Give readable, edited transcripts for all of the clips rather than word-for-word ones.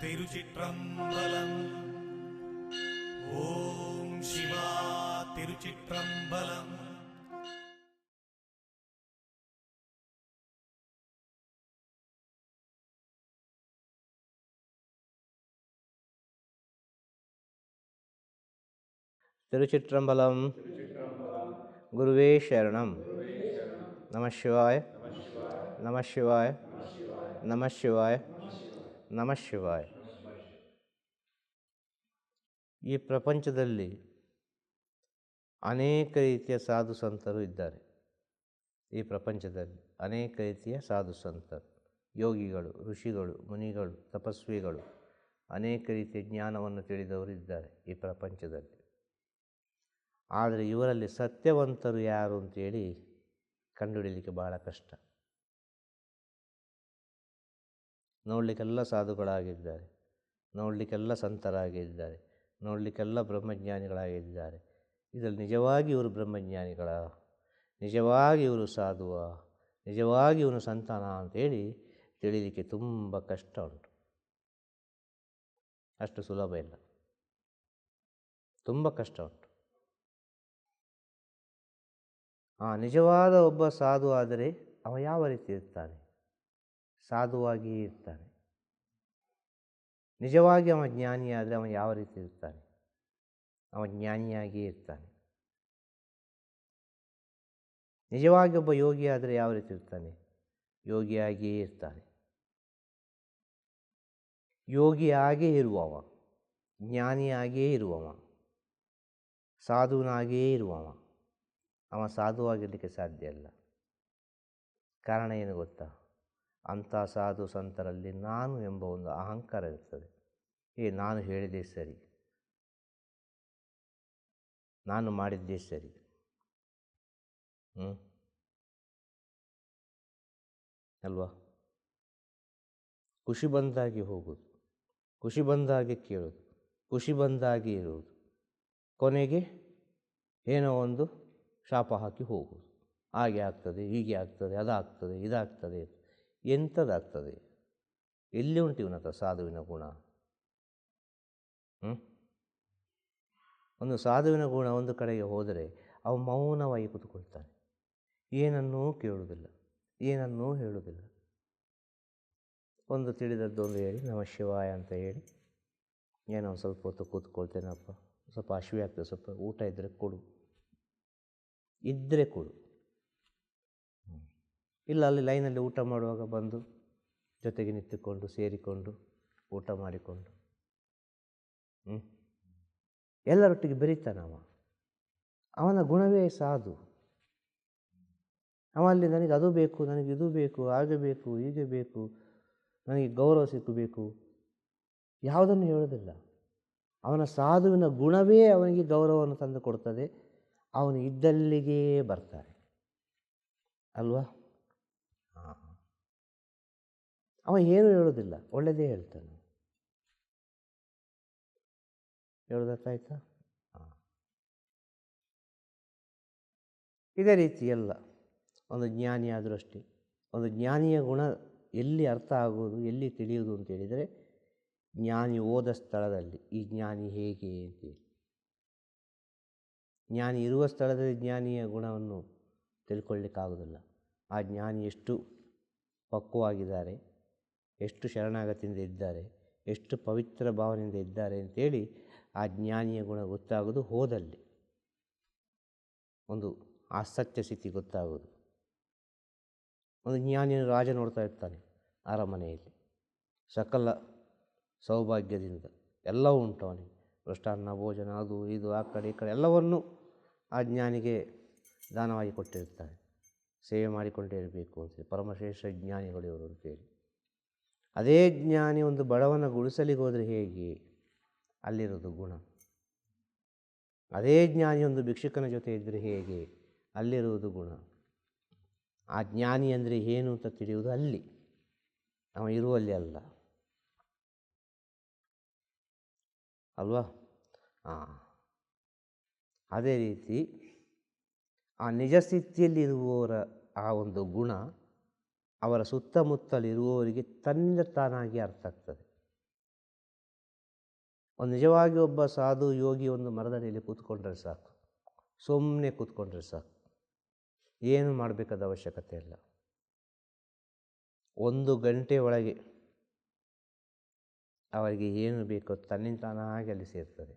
ತಿರುಚಿಟ್ರಂಬಲಂ. ಓಂ ಶಿವಾ ತಿರುಚಿಟ್ರಂಬಲಂ. ತಿರುಚಿಟ್ರಂಬಲಂ. ಗುರುವೇ ಶರಣಂ. ನಮಃ ಶಿವಾಯ. ನಮಃ ಶಿವಾಯ. ನಮಃ ಶಿವಾಯ. ನಮಃ ಶಿವಾಯ. ಈ ಪ್ರಪಂಚದಲ್ಲಿ ಅನೇಕ ರೀತಿಯ ಸಾಧು ಸಂತರು ಇದ್ದಾರೆ. ಈ ಪ್ರಪಂಚದಲ್ಲಿ ಅನೇಕ ರೀತಿಯ ಸಾಧು ಸಂತರು, ಯೋಗಿಗಳು, ಋಷಿಗಳು, ಮುನಿಗಳು, ತಪಸ್ವಿಗಳು, ಅನೇಕ ರೀತಿಯ ಜ್ಞಾನವನ್ನು ತಿಳಿದವರು ಇದ್ದಾರೆ ಈ ಪ್ರಪಂಚದಲ್ಲಿ. ಆದರೆ ಇವರಲ್ಲಿ ಸತ್ಯವಂತರು ಯಾರು ಅಂತೇಳಿ ಕಂಡುಹಿಡಿಯಲಿಕ್ಕೆ ಬಹಳ ಕಷ್ಟ. ನೋಡಲಿಕ್ಕೆಲ್ಲ ಸಾಧುಗಳಾಗಿದ್ದಾರೆ, ನೋಡಲಿಕ್ಕೆಲ್ಲ ಸಂತರಾಗಿದ್ದಾರೆ, ನೋಡಲಿಕ್ಕೆಲ್ಲ ಬ್ರಹ್ಮಜ್ಞಾನಿಗಳಾಗಿದ್ದಾರೆ. ಇದರಲ್ಲಿ ನಿಜವಾಗಿ ಇವರು ಬ್ರಹ್ಮಜ್ಞಾನಿಗಳ, ನಿಜವಾಗಿ ಇವರು ಸಾಧುವ, ನಿಜವಾಗಿ ಇವನು ಸಂತಾನ ಅಂತೇಳಿ ತಿಳಿಯಲಿಕ್ಕೆ ತುಂಬ ಕಷ್ಟ ಉಂಟು. ಅಷ್ಟು ಸುಲಭ ಇಲ್ಲ, ತುಂಬ ಕಷ್ಟ ಉಂಟು. ನಿಜವಾದ ಒಬ್ಬ ಸಾಧು ಆದರೆ ಅವ ಯಾವ ರೀತಿ ಇರ್ತಾನೆ? ಸಾಧುವಾಗಿಯೇ ಇರ್ತಾನೆ. ನಿಜವಾಗಿ ಅವ ಜ್ಞಾನಿಯಾದರೆ ಅವ ಯಾವ ರೀತಿ ಇರ್ತಾನೆ? ಅವ ಜ್ಞಾನಿಯಾಗಿಯೇ ಇರ್ತಾನೆ. ನಿಜವಾಗಿ ಒಬ್ಬ ಯೋಗಿ ಆದರೆ ಯಾವ ರೀತಿ ಇರ್ತಾನೆ? ಯೋಗಿಯಾಗಿಯೇ ಇರ್ತಾನೆ. ಯೋಗಿಯಾಗಿಯೇ ಇರುವವ, ಜ್ಞಾನಿಯಾಗಿಯೇ ಇರುವವ, ಸಾಧುನಾಗಿಯೇ ಇರುವವ, ಅವ ಸಾಧುವಾಗಿರಲಿಕ್ಕೆ ಸಾಧ್ಯ ಇಲ್ಲ. ಕಾರಣ ಏನು ಗೊತ್ತಾ? ಅಂಥ ಸಾಧು ಸಂತರಲ್ಲಿ ನಾನು ಎಂಬ ಒಂದು ಅಹಂಕಾರ ಇರ್ತದೆ. ನಾನು ಹೇಳಿದ್ದೇ ಸರಿ, ನಾನು ಮಾಡಿದ್ದೇ ಸರಿ. ಅಲ್ವಾ? ಖುಷಿ ಬಂದಾಗೆ ಹೋಗೋದು, ಖುಷಿ ಬಂದಾಗೆ ಕೇಳೋದು, ಖುಷಿ ಬಂದಾಗೆ ಇರುವುದು, ಕೊನೆಗೆ ಏನೋ ಒಂದು ಶಾಪ ಹಾಕಿ ಹೋಗೋದು. ಹಾಗೆ ಆಗ್ತದೆ, ಹೀಗೆ ಆಗ್ತದೆ, ಅದಾಗ್ತದೆ, ಇದಾಗ್ತದೆ. ಎಂಥದ್ದಾಗ್ತದೆ? ಎಲ್ಲಿ ಉಂಟು ಇವನ ಹತ್ರ ಸಾಧುವಿನ ಗುಣ? ಒಂದು ಸಾಧುವಿನ ಗುಣ ಒಂದು ಕಡೆಗೆ ಹೋದರೆ ಅವ ಮೌನವಾಗಿ ಕೂತ್ಕೊಳ್ತಾನೆ, ಏನನ್ನೂ ಕೇಳುವುದಿಲ್ಲ, ಏನನ್ನೂ ಹೇಳುವುದಿಲ್ಲ. ಒಂದು ತಿಳಿದದ್ದೊಂದು ಹೇಳಿ ನಮಃ ಶಿವಾಯ ಅಂತ ಹೇಳಿ ಏನೋ ಒಂದು ಸ್ವಲ್ಪ ಹೊತ್ತು ಕೂತ್ಕೊಳ್ತೇನಪ್ಪ, ಸ್ವಲ್ಪ ಹಸಿವೆ ಆಗ್ತದೆ, ಸ್ವಲ್ಪ ಊಟ ಇದ್ದರೆ ಕೊಡು, ಇದ್ದರೆ ಕೊಡು. ಇಲ್ಲ ಅಲ್ಲಿ ಲೈನಲ್ಲಿ ಊಟ ಮಾಡುವಾಗ ಬಂದು ಜೊತೆಗೆ ನಿಂತುಕೊಂಡು ಸೇರಿಕೊಂಡು ಊಟ ಮಾಡಿಕೊಂಡು ಎಲ್ಲರೊಟ್ಟಿಗೆ ಬೆರೀತಾನವ. ಅವನ ಗುಣವೇ ಸಾಧು. ಅವ ಅಲ್ಲಿ ನನಗೆ ಅದು ಬೇಕು, ನನಗೆ ಇದು ಬೇಕು, ಹಾಗೆ ಬೇಕು, ಹೀಗೆ ಬೇಕು, ನನಗೆ ಗೌರವ ಸಿಕ್ಕಬೇಕು, ಯಾವುದನ್ನು ಹೇಳೋದಿಲ್ಲ. ಅವನ ಸಾಧುವಿನ ಗುಣವೇ ಅವನಿಗೆ ಗೌರವವನ್ನು ತಂದು ಕೊಡ್ತದೆ. ಅವನು ಇದ್ದಲ್ಲಿಗೇ ಬರ್ತಾನೆ ಅಲ್ವಾ? ಅವ ಏನೂ ಹೇಳೋದಿಲ್ಲ, ಒಳ್ಳೆಯದೇ ಹೇಳ್ತಾನೆ. ಹೇಳೋದಕ್ಕಾಯ್ತಾ? ಇದೇ ರೀತಿ ಎಲ್ಲ ಒಂದು ಜ್ಞಾನಿ ಆದರೂ ಅಷ್ಟೇ. ಒಂದು ಜ್ಞಾನಿಯ ಗುಣ ಎಲ್ಲಿ ಅರ್ಥ ಆಗುವುದು, ಎಲ್ಲಿ ತಿಳಿಯುವುದು ಅಂತೇಳಿದರೆ, ಜ್ಞಾನಿ ಹೋದ ಸ್ಥಳದಲ್ಲಿ ಈ ಜ್ಞಾನಿ ಹೇಗೆ ಅಂತೇಳಿ. ಜ್ಞಾನಿ ಇರುವ ಸ್ಥಳದಲ್ಲಿ ಜ್ಞಾನಿಯ ಗುಣವನ್ನು ತಿಳ್ಕೊಳ್ಳಿಕ್ಕಾಗೋದಿಲ್ಲ. ಆ ಜ್ಞಾನಿ ಎಷ್ಟು ಪಕ್ವವಾಗಿದ್ದಾರೆ, ಎಷ್ಟು ಶರಣಾಗತಿಯಿಂದ ಇದ್ದಾರೆ, ಎಷ್ಟು ಪವಿತ್ರ ಭಾವನೆಯಿಂದ ಇದ್ದಾರೆ ಅಂತೇಳಿ ಆ ಜ್ಞಾನಿಯ ಗುಣ ಗೊತ್ತಾಗೋದು ಹೋದಲ್ಲಿ. ಒಂದು ಆಸಕ್ತ ಸ್ಥಿತಿ ಗೊತ್ತಾಗೋದು. ಒಂದು ಜ್ಞಾನಿಯನ್ನು ರಾಜ ನೋಡ್ತಾ ಇರ್ತಾನೆ ಅರಮನೆಯಲ್ಲಿ, ಸಕಲ ಸೌಭಾಗ್ಯದಿಂದ ಎಲ್ಲವೂ ಉಂಟು ಅವನಿಗೆ, ಮೃಷ್ಟಾನ್ನ ಭೋಜನ, ಅದು ಇದು, ಆ ಕಡೆ ಈ ಕಡೆ ಎಲ್ಲವನ್ನೂ ಆ ಜ್ಞಾನಿಗೆ ದಾನವಾಗಿ ಕೊಟ್ಟಿರ್ತಾನೆ. ಸೇವೆ ಮಾಡಿಕೊಂಡೇ ಇರಬೇಕು ಅಂತೇಳಿ, ಪರಮಶ್ರೇಷ್ಠ ಜ್ಞಾನಿಗಳು ಇವರು ಅಂತೇಳಿ. ಅದೇ ಜ್ಞಾನಿ ಒಂದು ಬಡವನ ಗುಡಿಸಲಿಗೆ ಹೋದರೆ ಹೇಗೆ? ಅಲ್ಲಿರೋದು ಗುಣ. ಅದೇ ಜ್ಞಾನಿ ಒಂದು ಭಿಕ್ಷುಕನ ಜೊತೆ ಇದ್ದರೆ ಹೇಗೆ? ಅಲ್ಲಿರುವುದು ಗುಣ. ಆ ಜ್ಞಾನಿ ಅಂದರೆ ಏನು ಅಂತ ತಿಳಿಯುವುದು ಅಲ್ಲಿ, ಅವ ಇರುವಲ್ಲಿ ಅಲ್ಲ ಅಲ್ವಾ? ಅದೇ ರೀತಿ ಆ ನಿಜ ಸ್ಥಿತಿಯಲ್ಲಿರುವವರ ಆ ಒಂದು ಗುಣ ಅವರ ಸುತ್ತಮುತ್ತಲಿರುವವರಿಗೆ ತನ್ನಿಂದ ತಾನಾಗಿ ಅರ್ಥ ಆಗ್ತದೆ. ಒಂದು ನಿಜವಾಗಿ ಒಬ್ಬ ಸಾಧು ಯೋಗಿ ಒಂದು ಮರದಡಿಯಲ್ಲಿ ಕೂತ್ಕೊಂಡ್ರೆ ಸಾಕು, ಸುಮ್ಮನೆ ಕೂತ್ಕೊಂಡ್ರೆ ಸಾಕು, ಏನು ಮಾಡಬೇಕಾದ ಅವಶ್ಯಕತೆ ಇಲ್ಲ. 1 ಗಂಟೆ ಒಳಗೆ ಅವರಿಗೆ ಏನು ಬೇಕೋ ತನ್ನಿಂತಾನಾಗಿ ಅಲ್ಲಿ ಸೇರ್ತದೆ.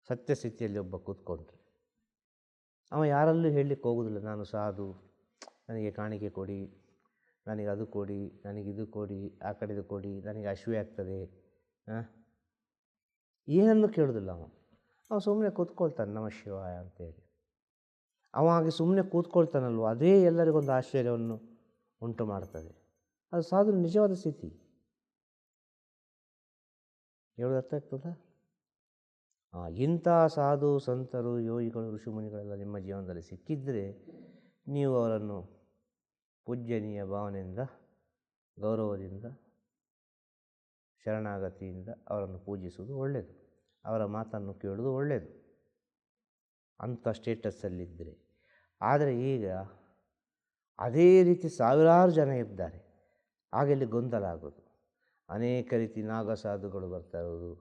ಸತ್ಯಸ್ಥಿತಿಯಲ್ಲಿ ಒಬ್ಬ ಕೂತ್ಕೊಂಡ್ರೆ ಅವ ಯಾರಲ್ಲೂ ಹೇಳಲಿಕ್ಕೆ ಹೋಗೋದಿಲ್ಲ, ನಾನು ಸಾಧು, ನನಗೆ ಕಾಣಿಕೆ ಕೊಡಿ, ನನಗೆ ಅದು ಕೊಡಿ, ನನಗಿದು ಕೊಡಿ, ಆ ಕಡೆದು ಕೊಡಿ, ನನಗೆ ಅಶ್ವೇ ಆಗ್ತದೆ, ಏನನ್ನು ಕೇಳೋದಿಲ್ಲ. ಅವ ಸುಮ್ಮನೆ ಕೂತ್ಕೊಳ್ತಾನೆ ನಮಃ ಶಿವಾಯ ಅಂತೇಳಿ. ಅವ ಹಾಗೆ ಸುಮ್ಮನೆ ಕೂತ್ಕೊಳ್ತಾನಲ್ವ, ಅದೇ ಎಲ್ಲರಿಗೊಂದು ಆಶ್ಚರ್ಯವನ್ನು ಉಂಟು ಮಾಡ್ತದೆ. ಅದು ಸಾಧು ನಿಜವಾದ ಸ್ಥಿತಿ. ಹೇಳೋದು ಅರ್ಥ ಆಗ್ತದ? ಇಂಥ ಸಾಧು ಸಂತರು ಯೋಗಿಗಳು ಋಷಿಮುನಿಗಳೆಲ್ಲ ನಿಮ್ಮ ಜೀವನದಲ್ಲಿ ಸಿಕ್ಕಿದ್ದರೆ ನೀವು ಅವರನ್ನು ಪೂಜ್ಯನೀಯ ಭಾವನೆಯಿಂದ, ಗೌರವದಿಂದ, ಶರಣಾಗತಿಯಿಂದ ಅವರನ್ನು ಪೂಜಿಸುವುದು ಒಳ್ಳೆಯದು, ಅವರ ಮಾತನ್ನು ಕೇಳೋದು ಒಳ್ಳೆಯದು ಅಂಥ ಸ್ಟೇಟಸ್ಸಲ್ಲಿದ್ದರೆ. ಆದರೆ ಈಗ ಅದೇ ರೀತಿ ಸಾವಿರಾರು ಜನ ಇದ್ದಾರೆ, ಆಗ ಇಲ್ಲಿ ಗೊಂದಲ ಆಗೋದು. ಅನೇಕ ರೀತಿ ನಾಗಸಾಧುಗಳು ಬರ್ತಾ ಇರೋದು,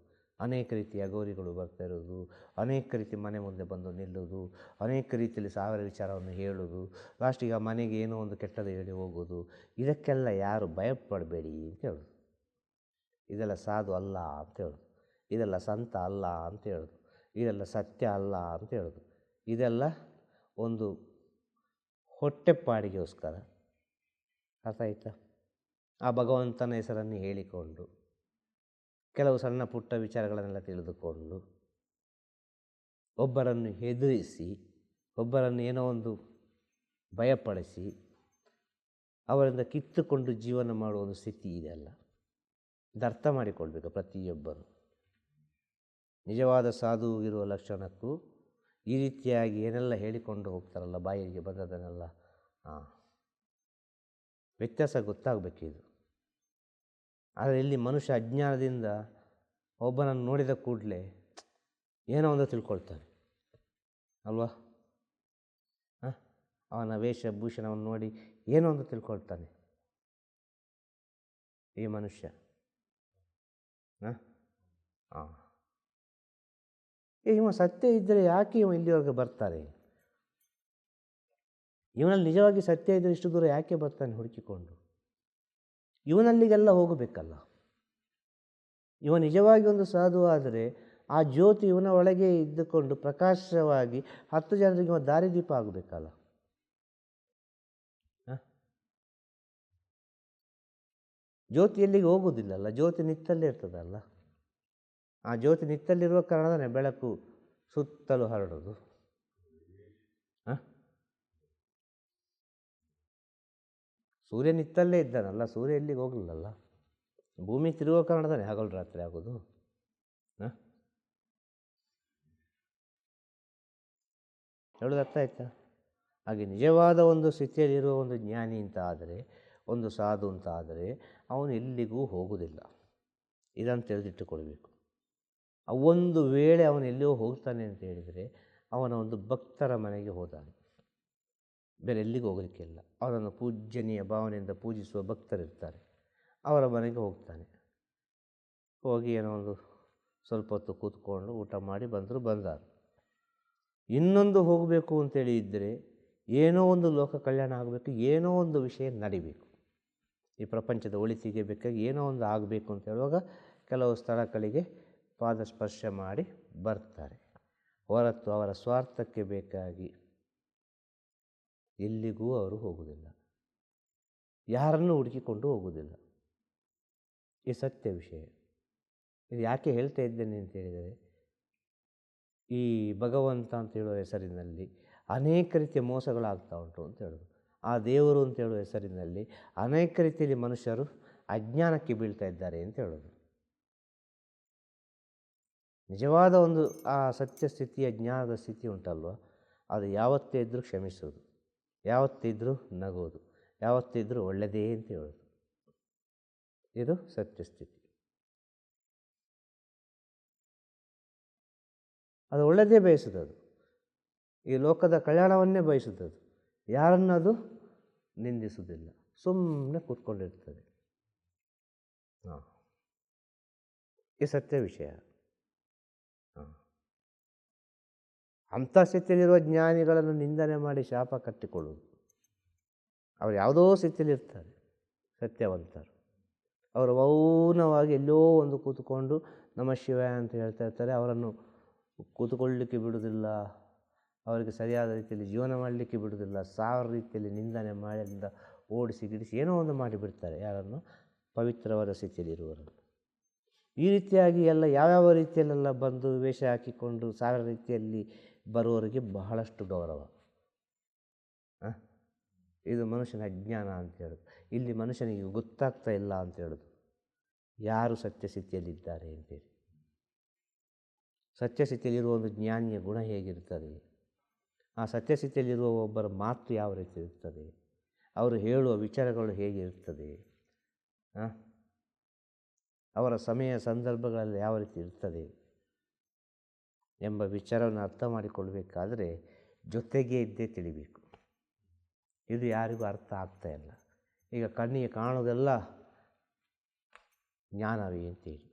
ಅನೇಕ ರೀತಿ ಅಘೋರಿಗಳು ಬರ್ತಾ ಇರೋದು, ಅನೇಕ ರೀತಿ ಮನೆ ಮುಂದೆ ಬಂದು ನಿಲ್ಲೋದು, ಅನೇಕ ರೀತಿಯಲ್ಲಿ ಸಾವಿರ ವಿಚಾರವನ್ನು ಹೇಳೋದು, ಲಾಸ್ಟಿಗೆ ಆ ಮನೆಗೆ ಏನೋ ಒಂದು ಕೆಟ್ಟದ್ದು ಹೇಳಿ ಹೋಗೋದು. ಇದಕ್ಕೆಲ್ಲ ಯಾರು ಭಯಪಡಬೇಡಿ ಅಂತ ಹೇಳೋದು. ಇದೆಲ್ಲ ಸಾಧು ಅಲ್ಲ ಅಂತ ಹೇಳೋದು, ಇದೆಲ್ಲ ಸಂತ ಅಲ್ಲ ಅಂತ ಹೇಳೋದು, ಇದೆಲ್ಲ ಸತ್ಯ ಅಲ್ಲ ಅಂತ ಹೇಳೋದು. ಇದೆಲ್ಲ ಒಂದು ಹೊಟ್ಟೆಪಾಡಿಗೋಸ್ಕರ. ಅರ್ಥ ಆಯ್ತಾ? ಆ ಭಗವಂತನ ಹೆಸರನ್ನು ಹೇಳಿಕೊಂಡು, ಕೆಲವು ಸಣ್ಣ ಪುಟ್ಟ ವಿಚಾರಗಳನ್ನೆಲ್ಲ ತಿಳಿದುಕೊಂಡು, ಒಬ್ಬರನ್ನು ಹೆದರಿಸಿ, ಒಬ್ಬರನ್ನು ಏನೋ ಒಂದು ಭಯಪಡಿಸಿ, ಅವರಿಂದ ಕಿತ್ತುಕೊಂಡು ಜೀವನ ಮಾಡುವ ಒಂದು ಸ್ಥಿತಿ ಇದೆಯಲ್ಲ. ಇದು ಅರ್ಥ ಮಾಡಿಕೊಳ್ಬೇಕು ಪ್ರತಿಯೊಬ್ಬರು. ನಿಜವಾದ ಸಾಧು ಇರುವ ಲಕ್ಷಣಕ್ಕೂ ಈ ರೀತಿಯಾಗಿ ಏನೆಲ್ಲ ಹೇಳಿಕೊಂಡು ಹೋಗ್ತಾರಲ್ಲ, ಬಾಯಿಗೆ ಬಂದದನ್ನೆಲ್ಲ ವ್ಯತ್ಯಾಸ ಗೊತ್ತಾಗಬೇಕಿದು. ಆದರೆ ಇಲ್ಲಿ ಮನುಷ್ಯ ಅಜ್ಞಾನದಿಂದ ಒಬ್ಬನನ್ನು ನೋಡಿದ ಕೂಡಲೇ ಏನೋ ಒಂದು ತಿಳ್ಕೊಳ್ತಾನೆ ಅಲ್ವಾ? ಅವನ ವೇಷಭೂಷಣವನ್ನು ನೋಡಿ ಏನೋ ಒಂದು ತಿಳ್ಕೊಳ್ತಾನೆ ಈ ಮನುಷ್ಯ. ಇವ ಸತ್ಯ ಇದ್ದರೆ ಯಾಕೆ ಇವ ಇಲ್ಲಿವರೆಗೆ ಬರ್ತಾರೆ? ಇವನಲ್ಲಿ ನಿಜವಾಗಿ ಸತ್ಯ ಇದ್ದರೆ ಇಷ್ಟು ದೂರ ಯಾಕೆ ಬರ್ತಾನೆ ಹುಡುಕಿಕೊಂಡು? ಇವನಲ್ಲಿಗೆಲ್ಲ ಹೋಗಬೇಕಲ್ಲ. ಇವ ನಿಜವಾಗಿ ಒಂದು ಸಾಧು ಆದರೆ ಆ ಜ್ಯೋತಿ ಇವನ ಒಳಗೆ ಇದ್ದುಕೊಂಡು ಪ್ರಕಾಶವಾಗಿ 10 ಜನರಿಗೆ ಇವ ದಾರಿದೀಪ ಆಗಬೇಕಲ್ಲ. ಜ್ಯೋತಿ ಎಲ್ಲಿಗೆ ಹೋಗುವುದಿಲ್ಲಲ್ಲ, ಜ್ಯೋತಿ ನಿತ್ತಲ್ಲೇ ಇರ್ತದಲ್ಲ. ಆ ಜ್ಯೋತಿ ನಿತ್ತಲ್ಲಿರುವ ಕಾರಣನೇ ಬೆಳಕು ಸುತ್ತಲೂ ಹರಡೋದು. ಸೂರ್ಯ ನಿತ್ತಲ್ಲೇ ಇದ್ದಾನಲ್ಲ, ಸೂರ್ಯ ಎಲ್ಲಿಗೆ ಹೋಗಲಿಲ್ಲಲ್ಲ. ಭೂಮಿ ತಿರುಗೋ ಕಾರಣದಾನೆ ಹಗಲು ರಾತ್ರಿ ಆಗೋದು. ಹೇಳೋದು ಅರ್ಥ ಆಯ್ತಾ? ಹಾಗೆ ನಿಜವಾದ ಒಂದು ಸ್ಥಿತಿಯಲ್ಲಿರುವ ಒಂದು ಜ್ಞಾನಿ ಅಂತ ಆದರೆ, ಒಂದು ಸಾಧು ಅಂತ ಆದರೆ ಅವನು ಎಲ್ಲಿಗೂ ಹೋಗುವುದಿಲ್ಲ. ಇದನ್ನು ತಿಳಿದಿಟ್ಟುಕೊಳ್ಬೇಕು. ಒಂದು ವೇಳೆ ಅವನು ಎಲ್ಲಿಯೋ ಹೋಗ್ತಾನೆ ಅಂತ ಹೇಳಿದರೆ ಅವನ ಒಂದು ಭಕ್ತರ ಮನೆಗೆ ಹೋದಾನೆ, ಬೇರೆ ಎಲ್ಲಿಗೂ ಹೋಗಲಿಕ್ಕಿಲ್ಲ. ಅವರನ್ನು ಪೂಜ್ಯನೀಯ ಭಾವನೆಯಿಂದ ಪೂಜಿಸುವ ಭಕ್ತರಿರ್ತಾರೆ, ಅವರ ಮನೆಗೆ ಹೋಗ್ತಾನೆ. ಹೋಗಿ ಏನೋ ಒಂದು ಸ್ವಲ್ಪ ಹೊತ್ತು ಕೂತ್ಕೊಂಡು ಊಟ ಮಾಡಿ ಬಂದಾರು. ಇನ್ನೊಂದು ಹೋಗಬೇಕು ಅಂತೇಳಿ ಇದ್ದರೆ ಏನೋ ಒಂದು ಲೋಕ ಕಲ್ಯಾಣ ಆಗಬೇಕು, ಏನೋ ಒಂದು ವಿಷಯ ನಡಿಬೇಕು, ಈ ಪ್ರಪಂಚದ ಒಳಿತಿಗೆ ಬೇಕಾಗಿ ಏನೋ ಒಂದು ಆಗಬೇಕು ಅಂತ ಹೇಳುವಾಗ ಕೆಲವು ಸ್ಥಳಗಳಿಗೆ ಪಾದಸ್ಪರ್ಶ ಮಾಡಿ ಬರ್ತಾರೆ. ಹೊರತು ಅವರ ಸ್ವಾರ್ಥಕ್ಕೆ ಬೇಕಾಗಿ ಎಲ್ಲಿಗೂ ಅವರು ಹೋಗುವುದಿಲ್ಲ, ಯಾರನ್ನೂ ಹುಡುಕಿಕೊಂಡು ಹೋಗುವುದಿಲ್ಲ. ಈ ಸತ್ಯ ವಿಷಯ. ಇದು ಯಾಕೆ ಹೇಳ್ತಾ ಇದ್ದೇನೆ ಅಂತ ಹೇಳಿದರೆ, ಈ ಭಗವಂತ ಅಂತ ಹೇಳುವ ಹೆಸರಿನಲ್ಲಿ ಅನೇಕ ರೀತಿಯ ಮೋಸಗಳಾಗ್ತಾ ಉಂಟು ಅಂತ ಹೇಳೋದು. ಆ ದೇವರು ಅಂತ ಹೇಳುವ ಹೆಸರಿನಲ್ಲಿ ಅನೇಕ ರೀತಿಯಲ್ಲಿ ಮನುಷ್ಯರು ಅಜ್ಞಾನಕ್ಕೆ ಬೀಳ್ತಾ ಇದ್ದಾರೆ ಅಂತ ಹೇಳೋದು. ನಿಜವಾದ ಒಂದು ಆ ಸತ್ಯ ಸ್ಥಿತಿಯ ಜ್ಞಾನದ ಸ್ಥಿತಿ ಉಂಟಲ್ವ, ಅದು ಯಾವತ್ತೇ ಇದ್ದರೂ ಕ್ಷಮಿಸೋದು, ಯಾವತ್ತಿದ್ರೂ ನಗೋದು, ಯಾವತ್ತಿದ್ರೂ ಒಳ್ಳೆಯದೇ ಅಂತ ಹೇಳೋದು. ಇದು ಸತ್ಯಸ್ಥಿತಿ. ಅದು ಒಳ್ಳೆಯದೇ ಬಯಸುತ್ತದೆ, ಈ ಲೋಕದ ಕಲ್ಯಾಣವನ್ನೇ ಬಯಸುತ್ತದೆ. ಯಾರನ್ನದು ನಿಂದಿಸುವುದಿಲ್ಲ, ಸುಮ್ಮನೆ ಕೂತ್ಕೊಂಡಿರ್ತದೆ. ಈ ಸತ್ಯ ವಿಷಯ. ಅಂಥ ಸ್ಥಿತಿಯಲ್ಲಿರುವ ಜ್ಞಾನಿಗಳನ್ನು ನಿಂದನೆ ಮಾಡಿ ಶಾಪ ಕಟ್ಟಿಕೊಳ್ಳುವುದು. ಅವರು ಯಾವುದೋ ಸ್ಥಿತಿಯಲ್ಲಿರ್ತಾರೆ ಸತ್ಯವಂತರು. ಅವರು ಮೌನವಾಗಿ ಎಲ್ಲೋ ಒಂದು ಕೂತ್ಕೊಂಡು ನಮಃ ಶಿವಾಯ ಅಂತ ಹೇಳ್ತಾ ಇರ್ತಾರೆ. ಅವರನ್ನು ಕೂತ್ಕೊಳ್ಳಲಿಕ್ಕೆ ಬಿಡುವುದಿಲ್ಲ, ಅವರಿಗೆ ಸರಿಯಾದ ರೀತಿಯಲ್ಲಿ ಜೀವನ ಮಾಡಲಿಕ್ಕೆ ಬಿಡುವುದಿಲ್ಲ. ಸಾವಿರ ರೀತಿಯಲ್ಲಿ ನಿಂದನೆ ಮಾಡಿಂದ ಓಡಿಸಿ ಗಿಡಿಸಿ ಏನೋ ಒಂದು ಮಾಡಿಬಿಡ್ತಾರೆ ಯಾರನ್ನು, ಪವಿತ್ರವಾದ ಸ್ಥಿತಿಯಲ್ಲಿರುವವರನ್ನು. ಈ ರೀತಿಯಾಗಿ ಎಲ್ಲ ಯಾವ್ಯಾವ ರೀತಿಯಲ್ಲೆಲ್ಲ ಬಂದು ವೇಷ ಹಾಕಿಕೊಂಡು ಸಾವಿರ ರೀತಿಯಲ್ಲಿ ಬರುವವರಿಗೆ ಬಹಳಷ್ಟು ಗೌರವ. ಇದು ಮನುಷ್ಯನ ಅಜ್ಞಾನ ಅಂತ ಹೇಳೋದು. ಇಲ್ಲಿ ಮನುಷ್ಯನಿಗೆ ಗೊತ್ತಾಗ್ತಾ ಇಲ್ಲ ಅಂತ ಹೇಳೋದು ಯಾರು ಸತ್ಯಸ್ಥಿತಿಯಲ್ಲಿದ್ದಾರೆ ಅಂತೇಳಿ. ಸತ್ಯಸ್ಥಿತಿಯಲ್ಲಿರುವ ಒಂದು ಜ್ಞಾನಿಯ ಗುಣ ಹೇಗಿರ್ತದೆ, ಆ ಸತ್ಯಸ್ಥಿತಿಯಲ್ಲಿರುವ ಒಬ್ಬರ ಮಾತು ಯಾವ ರೀತಿ ಇರ್ತದೆ, ಅವರು ಹೇಳುವ ವಿಚಾರಗಳು ಹೇಗಿರ್ತದೆ, ಅವರ ಸಮಯ ಸಂದರ್ಭಗಳಲ್ಲಿ ಯಾವ ರೀತಿ ಇರ್ತದೆ ಎಂಬ ವಿಚಾರವನ್ನು ಅರ್ಥ ಮಾಡಿಕೊಳ್ಬೇಕಾದ್ರೆ ಜೊತೆಗೆ ಇದ್ದೇ ತಿಳಿಬೇಕು. ಇದು ಯಾರಿಗೂ ಅರ್ಥ ಆಗ್ತಾಯಿಲ್ಲ. ಈಗ ಕಣ್ಣಿಗೆ ಕಾಣೋದೆಲ್ಲ ಜ್ಞಾನವೇ ಅಂತೇಳಿ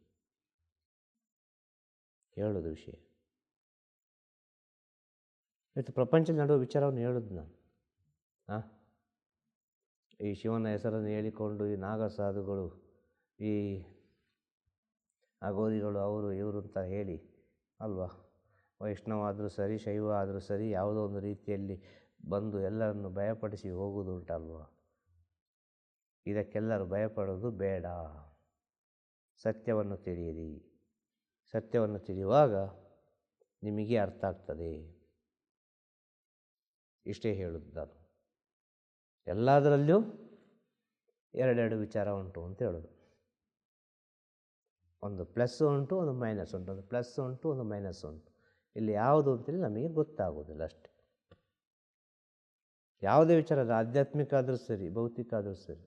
ಹೇಳೋದು ವಿಷಯ. ಇವತ್ತು ಪ್ರಪಂಚದ ನಡುವ ವಿಚಾರವನ್ನು ಹೇಳೋದು ನಾನು. ಈ ಶಿವನ ಹೆಸರನ್ನು ಹೇಳಿಕೊಂಡು ಈ ನಾಗಸಾಧುಗಳು, ಈ ಅಘೋರಿಗಳು, ಅವರು ಇವರು ಅಂತ ಹೇಳಿ ಅಲ್ವಾ, ವೈಷ್ಣವ ಆದರೂ ಸರಿ, ಶೈವ ಆದರೂ ಸರಿ, ಯಾವುದೋ ಒಂದು ರೀತಿಯಲ್ಲಿ ಬಂದು ಎಲ್ಲರನ್ನು ಭಯಪಡಿಸಿ ಹೋಗುವುದು ಉಂಟಲ್ವ. ಇದಕ್ಕೆಲ್ಲರೂ ಭಯಪಡೋದು ಬೇಡ. ಸತ್ಯವನ್ನು ತಿಳಿಯಿರಿ. ಸತ್ಯವನ್ನು ತಿಳಿಯುವಾಗ ನಿಮಗೆ ಅರ್ಥ ಆಗ್ತದೆ. ಇಷ್ಟೇ ಹೇಳುವುದು ನಾನು. ಎಲ್ಲದರಲ್ಲೂ ಎರಡೆರಡು ವಿಚಾರ ಉಂಟು ಅಂತ ಹೇಳೋದು. ಒಂದು ಪ್ಲಸ್ ಉಂಟು, ಒಂದು ಮೈನಸ್ ಉಂಟು, ಒಂದು ಪ್ಲಸ್ ಉಂಟು, ಒಂದು ಮೈನಸ್ ಉಂಟು. ಇಲ್ಲಿ ಯಾವುದು ಅಂತೇಳಿ ನಮಗೆ ಗೊತ್ತಾಗೋದಿಲ್ಲ ಅಷ್ಟೆ. ಯಾವುದೇ ವಿಚಾರ, ಆಧ್ಯಾತ್ಮಿಕ ಆದರೂ ಸರಿ, ಭೌತಿಕ ಆದರೂ ಸರಿ,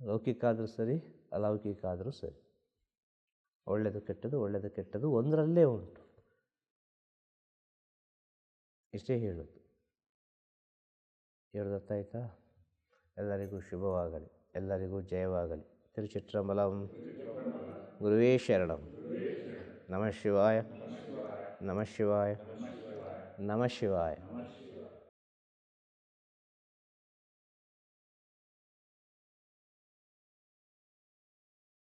ಲೌಕಿಕ ಆದರೂ ಸರಿ, ಅಲೌಕಿಕ ಆದರೂ ಸರಿ, ಒಳ್ಳೆಯದು ಕೆಟ್ಟದು, ಒಳ್ಳೆಯದು ಕೆಟ್ಟದು ಒಂದರಲ್ಲೇ ಉಂಟು. ಇಷ್ಟೇ ಹೇಳೋದು. ಹೇಳೋದಾಯ್ತಾ? ಎಲ್ಲರಿಗೂ ಶುಭವಾಗಲಿ, ಎಲ್ಲರಿಗೂ ಜಯವಾಗಲಿ. ತಿರುಚಿಟ್ರಂಬಲಂ. ಗುರುವೇ ಶರಣಂ. ನಮಃ ಶಿವಾಯ, ನಮಃ ಶಿವಾಯ, ನಮಃ ಶಿವಾಯ.